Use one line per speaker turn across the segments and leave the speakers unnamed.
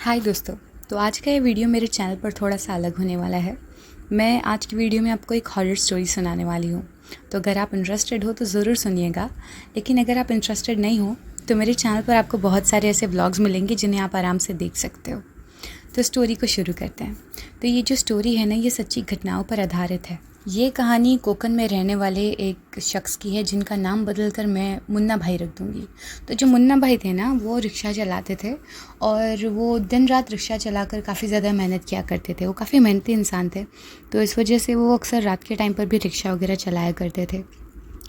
हाय दोस्तों। तो आज का ये वीडियो मेरे चैनल पर थोड़ा सा अलग होने वाला है। मैं आज की वीडियो में आपको एक हॉरर स्टोरी सुनाने वाली हूँ। तो अगर आप इंटरेस्टेड हो तो ज़रूर सुनिएगा, लेकिन अगर आप इंटरेस्टेड नहीं हो तो मेरे चैनल पर आपको बहुत सारे ऐसे व्लॉग्स मिलेंगे जिन्हें आप आराम से देख सकते हो। तो स्टोरी को शुरू करते हैं। तो ये जो स्टोरी है ना, ये सच्ची घटनाओं पर आधारित है। ये कहानी कोकन में रहने वाले एक शख्स की है जिनका नाम बदलकर मैं मुन्ना भाई रख दूँगी। तो जो मुन्ना भाई थे ना, वो रिक्शा चलाते थे और वो दिन रात रिक्शा चलाकर काफ़ी ज़्यादा मेहनत किया करते थे। वो काफ़ी मेहनती इंसान थे, तो इस वजह से वो अक्सर रात के टाइम पर भी रिक्शा वगैरह चलाया करते थे।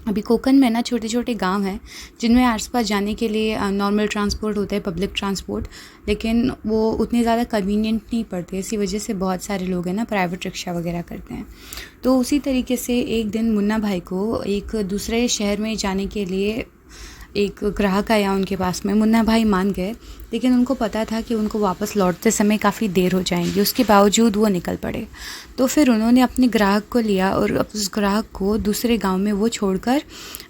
अभी कोकन में ना छोटे छोटे गांव हैं जिनमें आसपास जाने के लिए नॉर्मल ट्रांसपोर्ट होता है, पब्लिक ट्रांसपोर्ट, लेकिन वो उतने ज़्यादा कन्वीनियंट नहीं पड़ते। इसी वजह से बहुत सारे लोग हैं ना प्राइवेट रिक्शा वगैरह करते हैं। तो उसी तरीके से एक दिन मुन्ना भाई को एक दूसरे शहर में जाने के लिए एक ग्राहक आया उनके पास में। मुन्ना भाई मान गए, लेकिन उनको पता था कि उनको वापस लौटते समय काफ़ी देर हो जाएंगी। उसके बावजूद वो निकल पड़े। तो फिर उन्होंने अपने ग्राहक को लिया और उस ग्राहक को दूसरे गांव में वो छोड़कर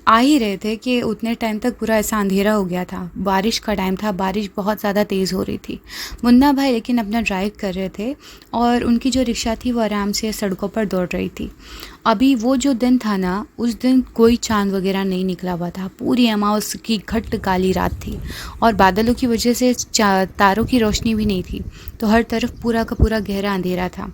आ ही रहे थे कि उतने टाइम तक पूरा ऐसा अंधेरा हो गया था। बारिश का टाइम था, बारिश बहुत ज़्यादा तेज़ हो रही थी। मुन्ना भाई लेकिन अपना ड्राइव कर रहे थे और उनकी जो रिक्शा थी वो आराम से सड़कों पर दौड़ रही थी। अभी वो जो दिन था ना, उस दिन कोई चांद वगैरह नहीं निकला हुआ था। पूरी अमावस की घट्ट काली रात थी और बादलों की वजह से तारों की रोशनी भी नहीं थी। तो हर तरफ पूरा का पूरा गहरा अंधेरा था।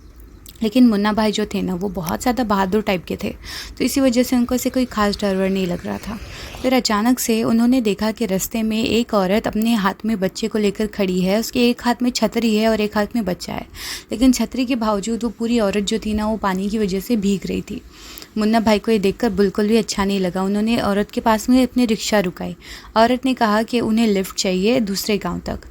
लेकिन मुन्ना भाई जो थे ना, वो बहुत ज़्यादा बहादुर टाइप के थे, तो इसी वजह से उनको ऐसे कोई खास डर वर नहीं लग रहा था। फिर अचानक से उन्होंने देखा कि रास्ते में एक औरत अपने हाथ में बच्चे को लेकर खड़ी है। उसके एक हाथ में छतरी है और एक हाथ में बच्चा है, लेकिन छतरी के बावजूद वो पूरी औरत जो थी ना, वो पानी की वजह से भीग रही थी। मुन्ना भाई को ये देखकर बिल्कुल भी अच्छा नहीं लगा। उन्होंने औरत के पास में अपनी रिक्शा रुकाई। औरत ने कहा कि उन्हें लिफ्ट चाहिए दूसरे गांव तक।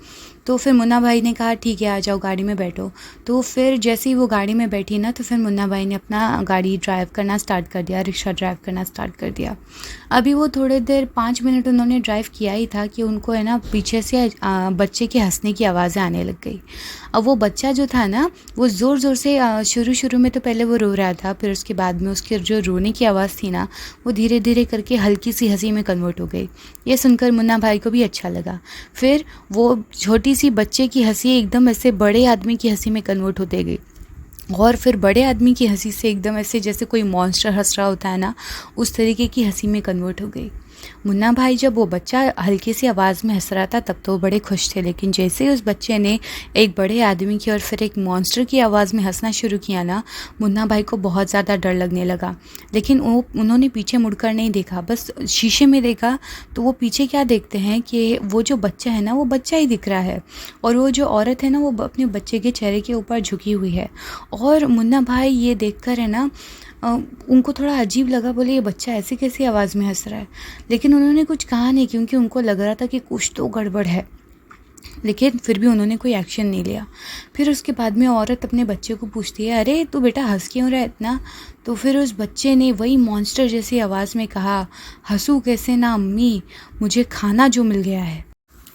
तो फिर मुन्ना भाई ने कहा ठीक है, आ जाओ, गाड़ी में बैठो। तो फिर जैसे ही वो गाड़ी में बैठी ना, तो फिर मुन्ना भाई ने अपना गाड़ी ड्राइव करना स्टार्ट कर दिया, रिक्शा ड्राइव करना स्टार्ट कर दिया। अभी वो थोड़ी देर 5 मिनट उन्होंने ड्राइव किया ही था कि उनको है ना पीछे से बच्चे के हंसने की आवाज़ें आने लग गई। अब वो बच्चा जो था ना, वो ज़ोर ज़ोर से शुरू शुरू में तो पहले वो रो रहा था, फिर उसके बाद में उसकी जो रोने की आवाज़ थी ना, वो धीरे धीरे करके हल्की सी हंसी में कन्वर्ट हो गई। ये सुनकर मुन्ना भाई को भी अच्छा लगा। फिर वो छोटी सी बच्चे की हंसी एकदम ऐसे बड़े आदमी की हंसी में कन्वर्ट होते गई, और फिर बड़े आदमी की हंसी से एकदम ऐसे जैसे कोई मॉन्स्टर हंस रहा होता है ना, उस तरीके की हंसी में कन्वर्ट हो गई। मुन्ना भाई जब वो बच्चा हल्की सी आवाज़ में हंस रहा था तब तो वो बड़े खुश थे, लेकिन जैसे ही उस बच्चे ने एक बड़े आदमी की और फिर एक मॉन्स्टर की आवाज़ में हंसना शुरू किया ना, मुन्ना भाई को बहुत ज़्यादा डर लगने लगा। लेकिन उन्होंने पीछे मुड़कर नहीं देखा, बस शीशे में देखा। तो वो पीछे क्या देखते हैं कि वो जो बच्चा है ना, वो बच्चा ही दिख रहा है, और वो जो औरत है ना, वो अपने बच्चे के चेहरे के ऊपर झुकी हुई है। और मुन्ना भाई ये देखकर है ना, उनको थोड़ा अजीब लगा। बोले ये बच्चा ऐसे कैसी आवाज़ में हंस रहा है, लेकिन उन्होंने कुछ कहा नहीं क्योंकि उनको लग रहा था कि कुछ तो गड़बड़ है। लेकिन फिर भी उन्होंने कोई एक्शन नहीं लिया। फिर उसके बाद में औरत अपने बच्चे को पूछती है, अरे तू बेटा हंस क्यों रहा है इतना? तो फिर उस बच्चे ने वही मॉन्स्टर जैसी आवाज़ में कहा, हंसू कैसे ना अम्मी, मुझे खाना जो मिल गया है।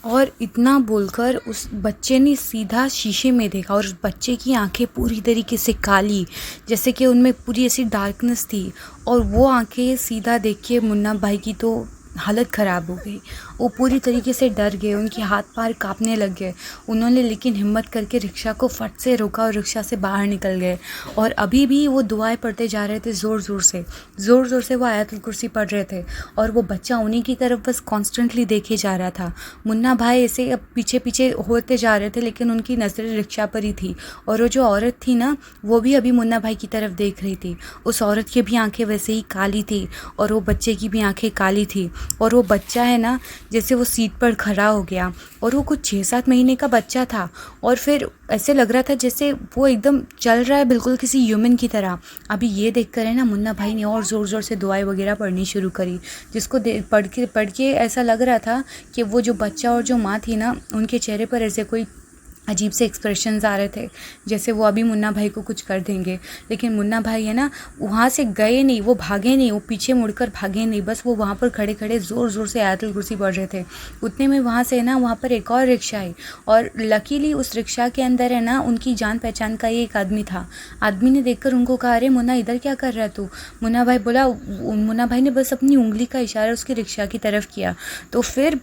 और इतना बोलकर उस बच्चे ने सीधा शीशे में देखा और उस बच्चे की आंखें पूरी तरीके से काली, जैसे कि उनमें पूरी ऐसी डार्कनेस थी। और वो आंखें सीधा देख के मुन्ना भाई की तो हालत ख़राब हो गई। वो पूरी तरीके से डर गए, उनके हाथ पैर कांपने लग गए। उन्होंने लेकिन हिम्मत करके रिक्शा को फट से रोका और रिक्शा से बाहर निकल गए। और अभी भी वो दुआएं पढ़ते जा रहे थे, ज़ोर ज़ोर से वो आयतुल कुर्सी पढ़ रहे थे, और वो बच्चा उन्हीं की तरफ बस कॉन्स्टेंटली देखे जा रहा था। मुन्ना भाई ऐसे अब पीछे पीछे होते जा रहे थे, लेकिन उनकी नज़रें रिक्शा पर ही थी। और वो जो औरत थी ना, वो भी अभी मुन्ना भाई की तरफ देख रही थी। उस औरत की भी आंखें वैसे ही काली थी और वो बच्चे की भी आंखें काली थी। और वो बच्चा है ना, जैसे वो सीट पर खड़ा हो गया, और वो कुछ 6-7 महीने का बच्चा था। और फिर ऐसे लग रहा था जैसे वो एकदम चल रहा है बिल्कुल किसी ह्यूमन की तरह। अभी ये देख कर है ना, मुन्ना भाई ने और ज़ोर ज़ोर से दुआएं वगैरह पढ़नी शुरू करी, जिसको पढ़ के ऐसा लग रहा था कि वो जो बच्चा और जो माँ थी ना, उनके चेहरे पर ऐसे कोई अजीब से एक्सप्रेशंस आ रहे थे, जैसे वो अभी मुन्ना भाई को कुछ कर देंगे। लेकिन मुन्ना भाई है ना, वहाँ से गए नहीं, वो भागे नहीं, वो पीछे मुड़कर भागे नहीं, बस वो वहाँ पर खड़े खड़े ज़ोर ज़ोर से आयतुल कुर्सी पढ़ रहे थे। उतने में वहाँ से ना, वहाँ पर एक और रिक्शा आई, और लकीली उस रिक्शा के अंदर है ना, उनकी जान पहचान का ही एक आदमी था। आदमी ने देखकर उनको कहा, अरे मुन्ना, इधर क्या कर रहा है तू? मुन्ना भाई ने बस अपनी उंगली का इशारा उसकी रिक्शा की तरफ किया। तो फिर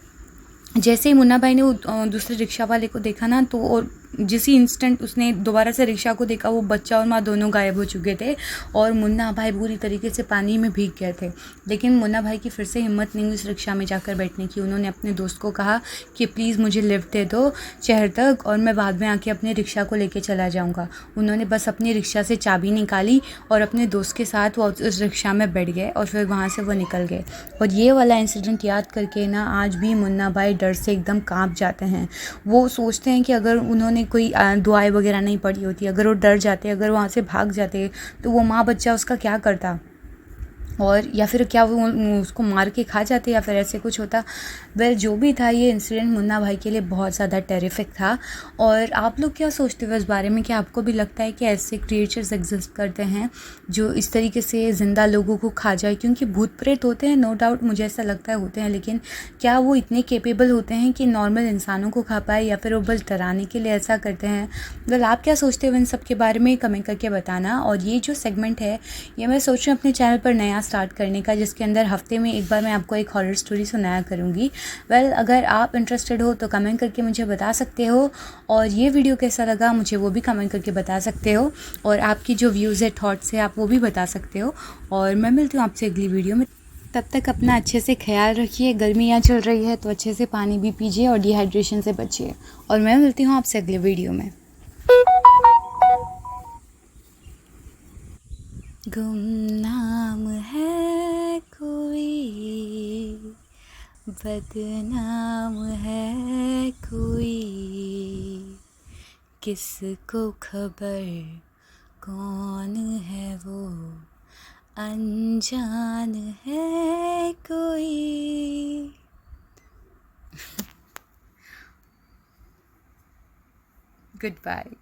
जैसे ही मुन्ना भाई ने दूसरे रिक्शा वाले को देखा ना, तो और जिस ही इंस्टेंट उसने दोबारा से रिक्शा को देखा, वो बच्चा और माँ दोनों गायब हो चुके थे और मुन्ना भाई पूरी तरीके से पानी में भीग गए थे। लेकिन मुन्ना भाई की फिर से हिम्मत नहीं हुई उस रिक्शा में जाकर बैठने की। उन्होंने अपने दोस्त को कहा कि प्लीज़ मुझे लिफ्ट दे दो शहर तक और मैं बाद में आके अपने रिक्शा को लेके चला जाऊँगा। उन्होंने बस अपनी रिक्शा से चाबी निकाली और अपने दोस्त के साथ वो उस रिक्शा में बैठ गए और फिर वहाँ से वो निकल गए। और ये वाला इंसिडेंट याद करके ना आज भी मुन्ना भाई डर से एकदम कांप जाते हैं। वो सोचते हैं कि अगर उन्होंने कोई दुआएं वगैरह नहीं पढ़ी होती, अगर वो डर जाते, अगर वहाँ से भाग जाते, तो वो माँ बच्चा उसका क्या करता, और या फिर क्या वो उसको मार के खा जाते या फिर ऐसे कुछ होता। वेल जो भी था, ये इंसिडेंट मुन्ना भाई के लिए बहुत ज़्यादा टेरिफिक था। और आप लोग क्या सोचते हो इस बारे में? क्या आपको भी लगता है कि ऐसे क्रिएचर्स एग्जिस्ट करते हैं जो इस तरीके से ज़िंदा लोगों को खा जाए? क्योंकि भूत प्रेत होते हैं, नो डाउट, मुझे ऐसा लगता है होते हैं, लेकिन क्या वो इतने केपेबल होते हैं कि नॉर्मल इंसानों को खा पाए, या फिर वो बस डराने के लिए ऐसा करते हैं? वेल आप क्या सोचते हो इन सब के बारे में? कमेंट करके बताना। और ये जो सेगमेंट है, ये मैं सोच रही हूँ अपने चैनल पर नया स्टार्ट करने का, जिसके अंदर हफ्ते में एक बार मैं आपको एक हॉरर स्टोरी सुनाया करूँगी। वेल अगर आप इंटरेस्टेड हो तो कमेंट करके मुझे बता सकते हो, और ये वीडियो कैसा लगा मुझे वो भी कमेंट करके बता सकते हो, और आपकी जो व्यूज़ है, थॉट्स है, आप वो भी बता सकते हो। और मैं मिलती हूँ आपसे अगली वीडियो में। तब तक अपना अच्छे से ख्याल रखिए। गर्मियाँ चल रही है तो अच्छे से पानी भी पीजिए और डिहाइड्रेशन से बचिए। और मैं मिलती हूँ आपसे अगले वीडियो में। गुमनाम है कोई, बदनाम है कोई, किसको खबर कौन है वो, अनजान है कोई। Good bye.